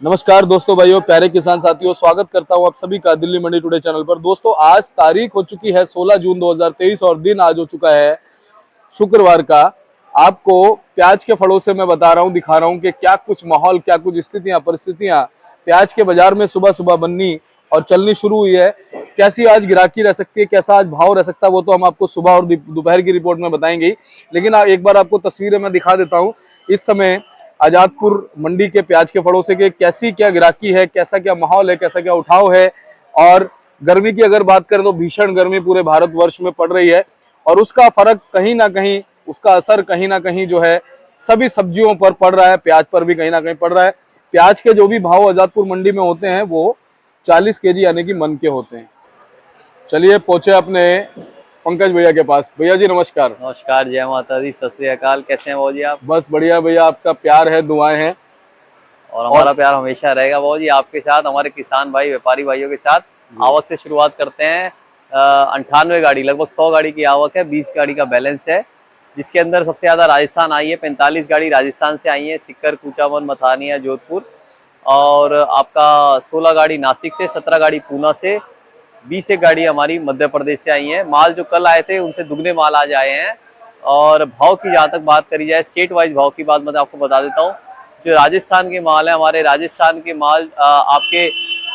नमस्कार दोस्तों, भाइयों, प्यारे किसान साथियों, स्वागत करता हूं आप सभी का दिल्ली मंडी टुडे चैनल पर। दोस्तों, आज तारीख हो चुकी है 16 जून 2023 और दिन आज हो चुका है शुक्रवार का। आपको प्याज के फड़ों से मैं बता रहा हूं, दिखा रहा हूं कि क्या कुछ माहौल, क्या कुछ स्थितियां, परिस्थितियां प्याज के बाजार में सुबह सुबह बननी और चलनी शुरू हुई है। कैसी आज गिराकी रह सकती है, कैसा आज भाव रह सकता है, वो तो हम आपको सुबह और दोपहर की रिपोर्ट में बताएंगे। लेकिन एक बार आपको तस्वीरें मैं दिखा देता हूँ इस समय आजादपुर मंडी के प्याज के फड़ों से कि कैसी क्या गिराकी है, कैसा क्या माहौल है, कैसा क्या उठाव है। और गर्मी की अगर बात करें तो भीषण गर्मी पूरे भारतवर्ष में पड़ रही है और उसका फर्क कहीं ना कहीं, उसका असर कहीं ना कहीं जो है सभी सब्जियों पर पड़ रहा है, प्याज पर भी कहीं ना कहीं पड़ रहा है। प्याज के जो भी भाव आजादपुर मंडी में होते हैं वो 40 केजी यानी कि मन के होते हैं। चलिए पहुंचे अपने पंकज भैया के पास। भैया जी नमस्कार। नमस्कार, जय माता दी, सत श्री अकाल। कैसे हैं बाबू जी आप? बस बढ़िया भैया, आपका प्यार है, दुआएं हैं और हमारा प्यार हमेशा रहेगा बाबू जी आपके साथ, हमारे किसान भाई, व्यापारी भाइयों के साथ। आवक से शुरुआत करते हैं। 98 गाड़ी, लगभग 100 गाड़ी की आवक है, 20 गाड़ी का बैलेंस है, जिसके अंदर सबसे ज्यादा राजस्थान आई है। 45 गाड़ी राजस्थान से आई है, सिक्कर, कुचामन, मथानिया, जोधपुर। और आपका 16 गाड़ी नासिक से, 17 गाड़ी पूना से, 20 एक गाड़ी हमारी मध्य प्रदेश से आई है। माल जो कल आए थे उनसे दुगने माल आज आए हैं। और भाव की जहाँ तक बात करी जाए, स्टेट वाइज भाव की बात मैं आपको बता देता हूँ। जो राजस्थान के माल है, हमारे राजस्थान के माल आपके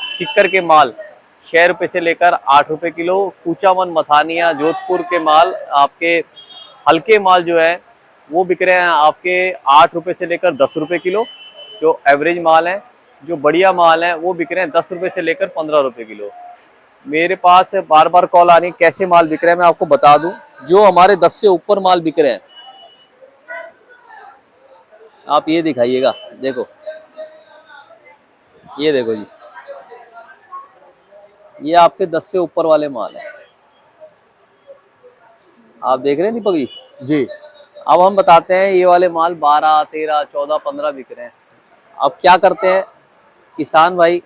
सिक्कर के माल 6 रुपये से लेकर 8 रुपये किलो। कुचामन, मथानिया, जोधपुर के माल आपके हल्के माल जो है वो बिक रहे हैं आपके 8 रुपये से लेकर 10 रुपये किलो, जो एवरेज माल है। जो बढ़िया माल है वो बिक रहे हैं 10 रुपये से लेकर 15 रुपये किलो। मेरे पास बार बार कॉल आ रही है कैसे माल बिक रहे हैं, मैं आपको बता दूं। जो हमारे 10 से ऊपर माल बिक रहे हैं, आप ये दिखाइएगा, देखो, ये देखो जी, ये आपके 10 से ऊपर वाले माल है। आप देख रहे हैं दीपक जी? जी। अब हम बताते हैं ये वाले माल 12, 13, 14, 15 बिक रहे हैं। अब क्या करते हैं किसान भाई,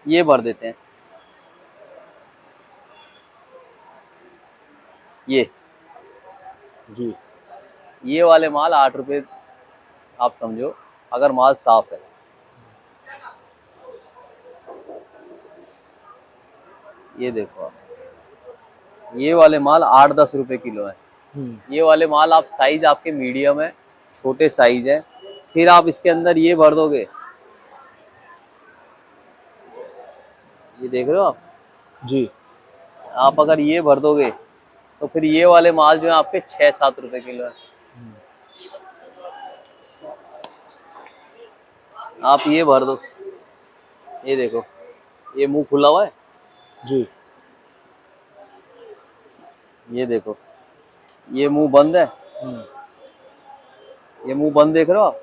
ये भर देते हैं। जी। ये वाले माल 8 रुपये, आप समझो, अगर माल साफ है। ये देखो आप, ये वाले माल 8-10 रुपए किलो है। ये वाले माल आप साइज आपके मीडियम है, छोटे साइज है। फिर आप इसके अंदर ये भर दोगे, ये देख रहे हो आप जी। आप अगर ये भर दोगे तो फिर ये वाले माल जो है आपके 6-7 रुपए किलो है। आप ये भर दो, ये देखो, ये मुंह खुला हुआ है। जी। ये देखो, ये मुंह बंद है। ये मुंह बंद देख रहे हो आप,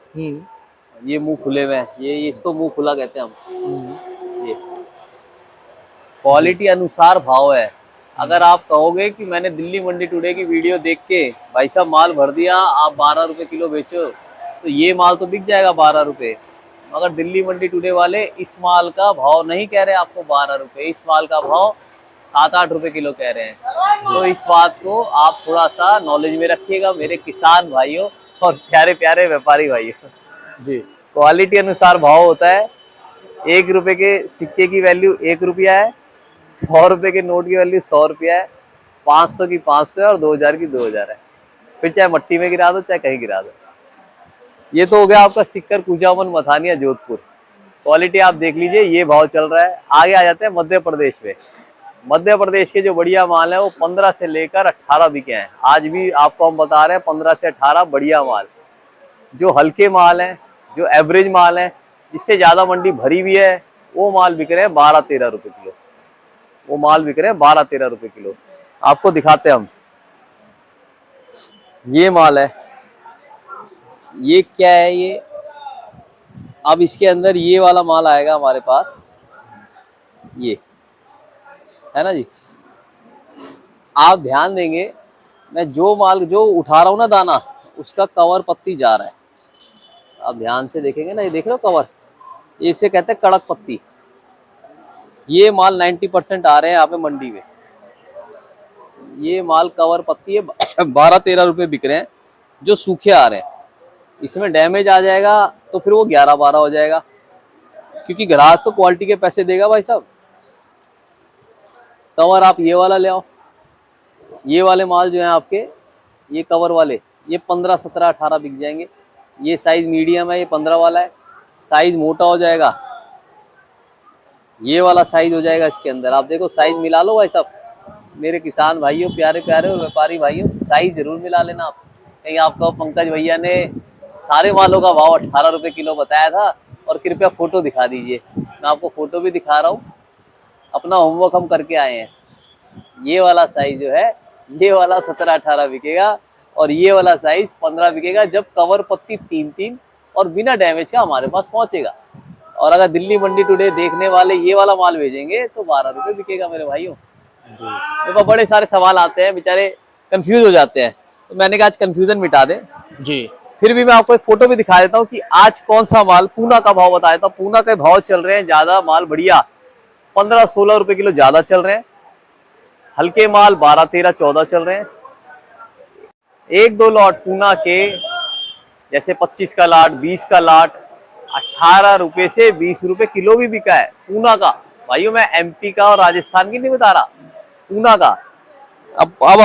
ये मुंह खुले हुए हैं। ये इसको मुंह खुला कहते हैं हम। ये क्वालिटी अनुसार भाव है। अगर आप कहोगे कि मैंने दिल्ली मंडी टुडे की वीडियो देख के भाई साहब माल भर दिया, आप 12 रुपए किलो बेचो, तो ये माल तो बिक जाएगा 12 रुपए। मगर दिल्ली मंडी टुडे वाले इस माल का भाव नहीं कह रहे आपको 12 रुपए, इस माल का भाव 7-8 रुपए किलो कह रहे हैं। तो इस बात को आप थोड़ा सा नॉलेज में रखिएगा मेरे किसान भाइयों और प्यारे प्यारे व्यापारी भाइयों। जी। क्वालिटी अनुसार भाव होता है। 1 रुपए के सिक्के की वैल्यू 1 रुपया है, 100 रुपए के नोट की वैल्यू 100 रुपया है, 500 की 500 है और 2000 की 2000 है। फिर चाहे मट्टी में गिरा दो चाहे कहीं गिरा दो। ये तो हो गया आपका सिक्कर, कुचामन, मथानिया, जोधपुर। क्वालिटी आप देख लीजिए, ये भाव चल रहा है। आगे आ जाते हैं मध्य प्रदेश में। मध्य प्रदेश के जो बढ़िया माल है वो 15 से लेकर 18 बिके हैं। आज भी आपको हम बता रहे हैं 15 से 18 बढ़िया माल। जो हल्के माल हैं, जो एवरेज माल है, जिससे ज्यादा मंडी भरी हुई है, वो माल बिक रहे हैं 12-13 रुपए किलो। वो माल बिक रहे हैं 12-13 रुपए किलो। आपको दिखाते हैं हम, ये माल है। ये क्या है ये? अब इसके अंदर ये वाला माल आएगा हमारे पास, ये है ना जी। आप ध्यान देंगे, मैं जो माल जो उठा रहा हूं ना दाना, उसका कवर पत्ती जा रहा है। आप ध्यान से देखेंगे ना, ये देख रहे हो कवर, ये इसे कहते हैं कड़क पत्ती। ये माल 90% आ रहे हैं यहाँ पे मंडी में। ये माल कवर पत्ती है 12-13 रुपए बिक रहे हैं, जो सूखे आ रहे हैं। इसमें डैमेज आ जाएगा तो फिर वो 11-12 हो जाएगा, क्योंकि ग्राहक तो क्वालिटी के पैसे देगा भाई साहब। कवर आप ये वाला ले आओ, ये वाले माल जो है आपके, ये कवर वाले, ये 15, 17, 18 बिक जाएंगे। ये साइज मीडियम है, ये 15 वाला है। साइज मोटा हो जाएगा, ये वाला साइज हो जाएगा इसके अंदर। आप देखो साइज मिला लो भाई साहब, मेरे किसान भाइयों, प्यारे प्यारे और व्यापारी भाइयों, साइज जरूर मिला लेना आप। कहीं आपको पंकज भैया ने सारे मालों का भाव 18 रुपए किलो बताया था, और कृपया फोटो दिखा दीजिए। मैं आपको फोटो भी दिखा रहा हूँ, अपना होमवर्क हम करके आए हैं। ये वाला साइज जो है, ये वाला 17-18 बिकेगा, और ये वाला साइज 15 बिकेगा, जब कवर पत्ती 3-3 और बिना डैमेज का हमारे पास पहुंचेगा। और अगर दिल्ली मंडी टुडे देखने वाले ये वाला माल भेजेंगे तो 12 रुपए बिकेगा मेरे भाइयों। मेरे पास बड़े सारे सवाल आते हैं, बेचारे कंफ्यूज हो जाते हैं, तो मैंने कहा आज कंफ्यूजन मिटा दें। जी। फिर भी मैं आपको एक फोटो भी दिखा देता हूँ कि आज कौन सा माल, पूना का भाव बता देता हूँ। पूना के भाव चल रहे हैं ज्यादा माल बढ़िया 15-16 रुपए किलो ज्यादा चल रहे हैं। हल्के माल 12-13-14 चल रहे हैं। 1-2 लॉट पूना के, जैसे 25 का लाट, 20 का लाट, 18 रुपए से 20 रुपए किलो भी बिका है पूना का। भाइयों मैं एमपी का और राजस्थान की नहीं बता रहा, पूना का। अब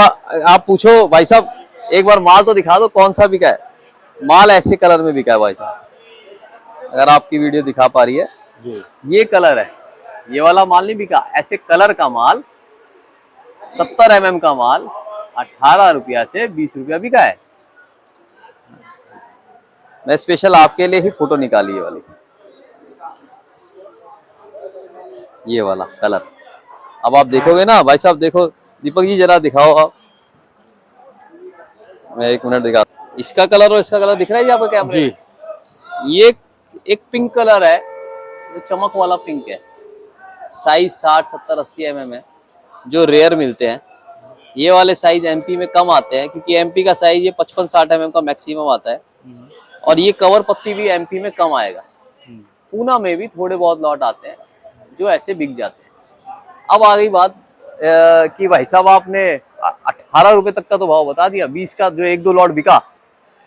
आप पूछो भाई साहब, एक बार माल तो दिखा दो कौन सा बिका है। माल ऐसे कलर में बिका है भाई साहब, अगर आपकी वीडियो दिखा पा रही है जी। ये कलर है, ये वाला माल नहीं बिका। ऐसे कलर का माल 70 mm का माल 18 रुपया से 20 रुपया बिका है। मैं स्पेशल आपके लिए ही फोटो निकाली ये वाली, ये वाला कलर। अब आप देखोगे ना भाई साहब, देखो दीपक जी जरा दिखाओ आप, मैं 1 मिनट दिखा। इसका कलर और इसका कलर दिख रहा है जी आपको कैमरे में? ये एक पिंक कलर है, जो चमक वाला पिंक है। साइज 60, 70, 80 mm है, जो रेयर मिलते हैं। ये वाले साइज एमपी में कम आते हैं, क्योंकि एमपी का साइज ये 55-60 mm का मैक्सिमम आता है, और ये कवर पत्ती भी एमपी में कम आएगा। पूना में भी थोड़े बहुत लॉट आते हैं जो ऐसे बिक जाते हैं। अब आ गई बात कि भाई साहब आपने 18 रुपए तक का तो भाव बता दिया, 20 का जो 1-2 लॉट बिका।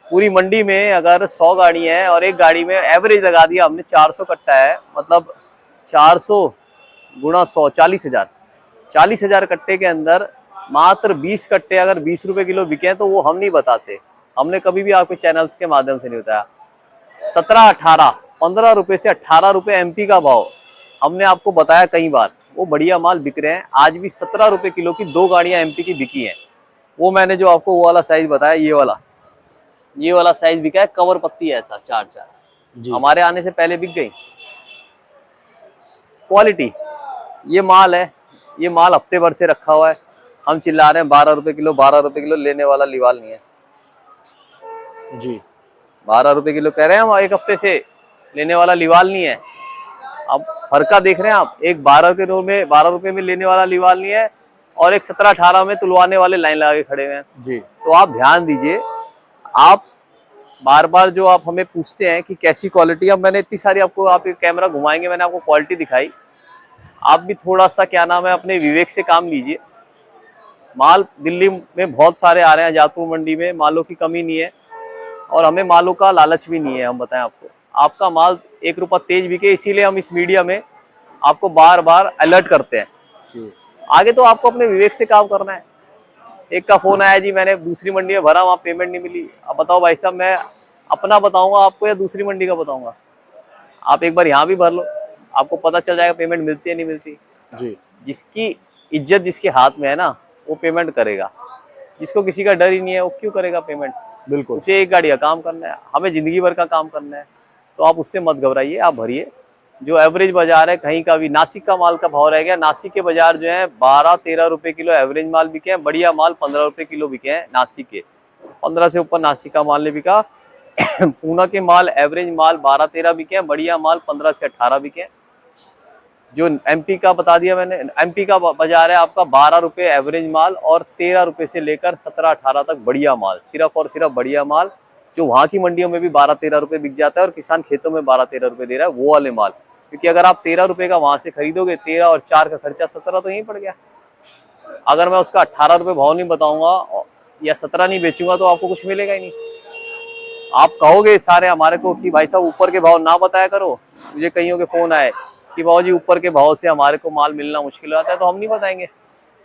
पूरी मंडी में अगर 100 गाड़ी है और एक गाड़ी में एवरेज लगा दिया हमने 400 कट्टा है, मतलब 400 गुणा 100, 40,000। 40,000 कट्टे के अंदर मात्र 20 कट्टे अगर 20 रुपए किलो बिके तो वो हम नहीं बताते, हमने कभी भी आपके चैनल्स के माध्यम से नहीं बताया। 17-18, 15 रुपए से 18 रुपए एमपी का भाव हमने आपको बताया कई बार। वो बढ़िया माल बिक रहे हैं। आज भी 17 रुपए किलो की 2 गाड़ियां एमपी की बिकी हैं। वो मैंने जो आपको वो वाला साइज बताया, ये वाला साइज बिका है, कवर पत्ती है ऐसा 4-4, हमारे आने से पहले बिक गई। क्वालिटी ये माल है, ये माल हफ्ते भर से रखा हुआ है। हम चिल्ला रहे हैं 12 रुपए किलो, 12 रुपए किलो, लेने वाला लिवाल नहीं है जी। 12 रुपए किलो कह रहे हैं हम, एक हफ्ते से लेने वाला लिवाल नहीं है। अब फर्का देख रहे हैं आप, एक 12 रुपए में लेने वाला लिवाल नहीं है, और एक 17-18 में तुलवाने वाले लाइन लगा के खड़े हुए हैं जी। तो आप ध्यान दीजिए। आप बार बार जो आप हमें पूछते हैं कि कैसी क्वालिटी, अब मैंने इतनी सारी आपको, आप एक कैमरा घुमाएंगे, मैंने आपको क्वालिटी दिखाई। आप भी थोड़ा सा क्या नाम है अपने विवेक से काम लीजिए। माल दिल्ली में बहुत सारे आ रहे हैं, जातपुर मंडी में मालों की कमी नहीं है, और हमें मालों का लालच भी नहीं है। हम बताएं आपको, आपका माल 1 रुपया तेज बिके, इसीलिए हम इस मीडिया में आपको बार बार अलर्ट करते हैं जी। आगे तो आपको अपने विवेक से काम करना है। एक का फोन आया जी, मैंने दूसरी मंडी में भरा, वहाँ पेमेंट नहीं मिली। अब बताओ भाई साहब, मैं अपना बताऊंगा आपको या दूसरी मंडी का बताऊंगा? आप एक बार यहाँ भी भर लो, आपको पता चल जाएगा पेमेंट मिलती है नहीं मिलती जी। जिसकी इज्जत जिसके हाथ में है ना, वो पेमेंट करेगा। जिसको किसी का डर ही नहीं है, वो क्यों करेगा पेमेंट? बिल्कुल। उसे एक गाड़ी का काम करना है, हमें जिंदगी भर का काम करना है, तो आप उससे मत घबराइए, आप भरिए। जो एवरेज बाजार है कहीं का भी, नासिक का माल का भाव रह गया। नासिक के बाजार जो है 12-13 रुपए किलो एवरेज माल बिके हैं, बढ़िया माल 15 रुपए किलो बिके हैं नासिक के। 15 से ऊपर नासिक का माल नहीं बिका। पूना के माल एवरेज माल 12-13 बिके हैं, बढ़िया माल 15 से 18 बिके हैं। जो एमपी का बता दिया मैंने, एमपी का बाजार है आपका 12 रुपए एवरेज माल, और 13 रुपए से लेकर 17-18 तक बढ़िया माल, सिर्फ और सिर्फ बढ़िया माल, जो वहाँ की मंडियों में भी 12-13 रुपए बिक जाता है और किसान खेतों में 12-13 रुपए दे रहा है, वो वाले माल। क्योंकि अगर आप 13 रुपए का वहां से खरीदोगे, 13 और 4 का खर्चा 17 तो यहीं पड़ गया। अगर मैं उसका 18 रुपए भाव नहीं बताऊंगा या 17 नहीं बेचूंगा तो आपको कुछ मिलेगा ही नहीं। आप कहोगे सारे हमारे को कि भाई साहब ऊपर के भाव ना बताया करो, मुझे कईयों के फोन आए कि बाबूजी ऊपर के भाव से हमारे को माल मिलना मुश्किल हो जाता है, तो हम नहीं बताएंगे।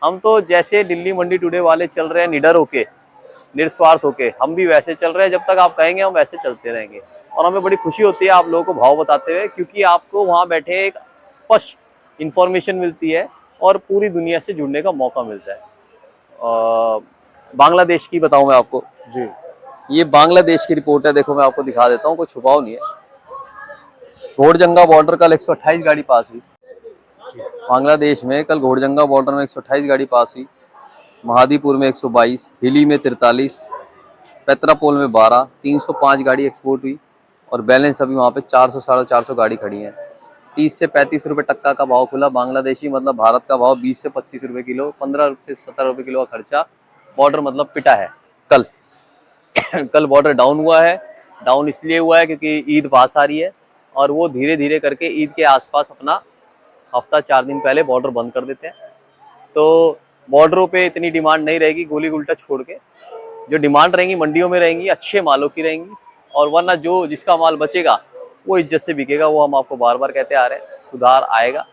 हम तो जैसे दिल्ली मंडी टुडे वाले चल रहे हैं निडर होके, निस्वार्थ होके, हम भी वैसे चल रहे हैं। जब तक आप कहेंगे हम वैसे चलते रहेंगे। और हमें बड़ी खुशी होती है आप लोगों को भाव बताते हुए, क्योंकि आपको वहाँ बैठे एक स्पष्ट इंफॉर्मेशन मिलती है और पूरी दुनिया से जुड़ने का मौका मिलता है। बांग्लादेश की बताऊं मैं आपको जी। ये बांग्लादेश की रिपोर्ट है, देखो मैं आपको दिखा देता हूँ, कोई छुपाव नहीं है। घोड़जंगा बॉर्डर कल 128 गाड़ी पास हुई बांग्लादेश में। कल घोड़जंगा बॉर्डर में 128 गाड़ी पास हुई, महादीपुर में 122, हिली में 43, पेत्रापोल में 12, 305 गाड़ी एक्सपोर्ट हुई और बैलेंस अभी वहाँ पे 400 साढ़े 400 गाड़ी खड़ी है। 30 से 35 रुपए टक्का का भाव खुला बांग्लादेशी, मतलब भारत का भाव 20 से 25 रुपए किलो, 15 से 17 रुपए किलो का खर्चा। बॉर्डर मतलब पिटा है कल। कल बॉर्डर डाउन हुआ है। डाउन इसलिए हुआ है क्योंकि ईद पास आ रही है और वो धीरे धीरे करके ईद के आसपास अपना हफ्ता 4 दिन पहले बॉर्डर बंद कर देते हैं। तो बॉर्डरों पे इतनी डिमांड नहीं रहेगी, गोली उल्टा छोड़ के जो डिमांड रहेंगी मंडियों में रहेंगी, अच्छे मालों की रहेंगी। और वरना जो जिसका माल बचेगा वो इज्जत से बिकेगा। वो हम आपको बार बार कहते आ रहे हैं, सुधार आएगा।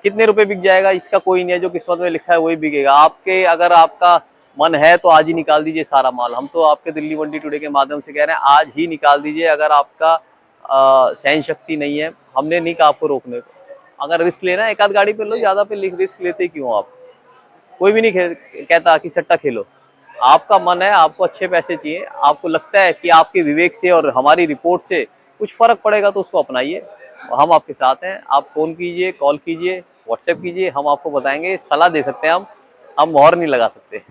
कितने रुपए बिक जाएगा इसका कोई नहीं है, जो किस्मत में लिखा है वही बिकेगा। आपके अगर आपका मन है तो आज ही निकाल दीजिए सारा माल। हम तो आपके दिल्ली मंडी टुडे के माध्यम से कह रहे हैं, आज ही निकाल दीजिए। अगर आपका सहन शक्ति नहीं है, हमने नहीं कहा आपको रोकने को। अगर रिस्क लेना है, एक आध गाड़ी पे लो, ज्यादा पे रिस्क लेते क्यों आप? कोई भी नहीं कहता कि सट्टा खेलो। आपका मन है, आपको अच्छे पैसे चाहिए, आपको लगता है कि आपके विवेक से और हमारी रिपोर्ट से कुछ फर्क पड़ेगा तो उसको अपनाइए। हम आपके साथ हैं। आप फोन कीजिए, कॉल कीजिए, व्हाट्सएप कीजिए, हम आपको बताएंगे, सलाह दे सकते हैं। हम मोहर नहीं लगा सकते।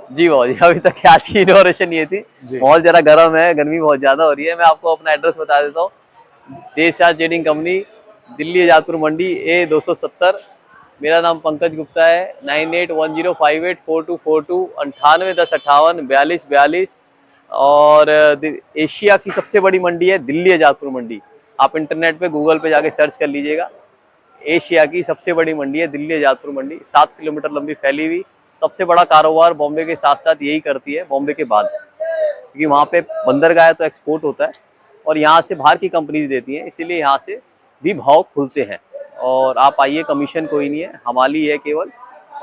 जी बाबू जी, अभी तक आज की इनोवेशन ये थी। माहौल जरा गर्म है, गर्मी बहुत ज्यादा हो रही है। मैं आपको अपना एड्रेस बता देता हूँ। देशराज ट्रेडिंग कंपनी, दिल्ली जातपुर मंडी, A270। मेरा नाम पंकज गुप्ता है। 9810584242, 9810584242। और एशिया की सबसे बड़ी मंडी है दिल्ली जातपुर मंडी। आप इंटरनेट पे गूगल पे जाके सर्च कर लीजिएगा। एशिया की सबसे बड़ी मंडी है दिल्ली जातपुर मंडी, 7 किलोमीटर लंबी फैली हुई। सबसे बड़ा कारोबार बॉम्बे के साथ साथ यही करती है, बॉम्बे के बाद, क्योंकि वहाँ पे बंदरगाह है तो एक्सपोर्ट होता है और यहाँ से बाहर की कंपनीज देती हैं, इसीलिए यहाँ से भी भाव खुलते हैं। और आप आइए, कमीशन कोई नहीं है, हमारी है केवल,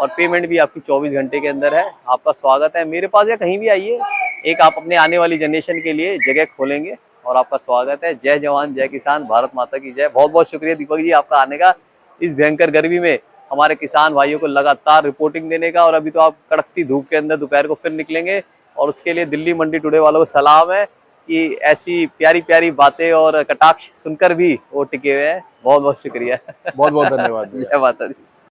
और पेमेंट भी आपकी 24 घंटे के अंदर है। आपका स्वागत है मेरे पास, या कहीं भी आइए। एक आप अपने आने वाली जनरेशन के लिए जगह खोलेंगे और आपका स्वागत है। जय जवान जय किसान, भारत माता की जय। बहुत बहुत शुक्रिया दीपक जी आपका आने का, इस भयंकर गर्मी में हमारे किसान भाइयों को लगातार रिपोर्टिंग देने का। और अभी तो आप कड़कती धूप के अंदर दोपहर को फिर निकलेंगे, और उसके लिए दिल्ली मंडी टुडे वालों को सलाम है कि ऐसी प्यारी प्यारी बातें और कटाक्ष सुनकर भी वो टिके हुए हैं। बहुत बहुत शुक्रिया। बहुत बहुत धन्यवाद। जय माता दी।